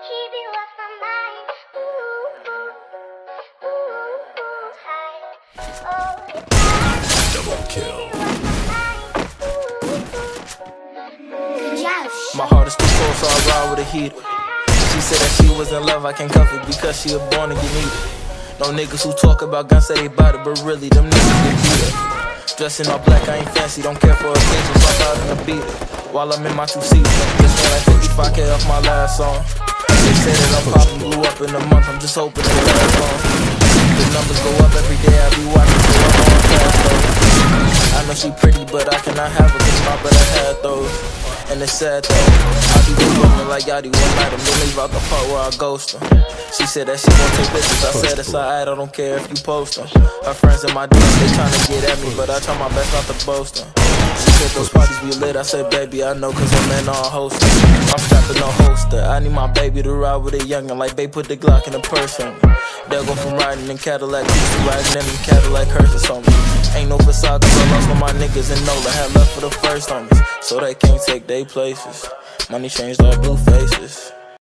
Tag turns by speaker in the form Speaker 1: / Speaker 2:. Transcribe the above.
Speaker 1: keep you off my mind. Ooh, ooh, ooh, oh,
Speaker 2: Double kill.
Speaker 3: My heart is too cold, so I ride with a heater. She said that she was in love, I can't cuff it because she a born and get needed. No niggas who talk about guns say they bout it, but really them niggas get beat up. Dressing all black, I ain't fancy, don't care for occasions, I'm out in the beat it. While I'm in my two-seater, just made like 55K off my last song. They say that I'm popping, blew up in a month, I'm just hoping it lasts long. The numbers go up every day, I be watching, so I'm on fast though. I know she pretty, but I cannot have her, cause my brother had those. And it's sad though, I be with women like Yachty one night and then leave out the part where I ghost her. She said that she won't take pictures, I said it's alright, I don't care if you post them. Her friends in my DMs, they tryna get at me, but I try my best not to boast them. She said those parties be lit, I said baby I know cause I'm in all hosting. I'm strapping no holster, I need my baby to ride with a youngin' like they put the Glock in the purse on me. They'll go from riding in Cadillac to riding in them Cadillac hearses on me. Ain't no facade cause I lost all my niggas and Nola had left for the first homies, so they can't take their places. Money changed all blue faces.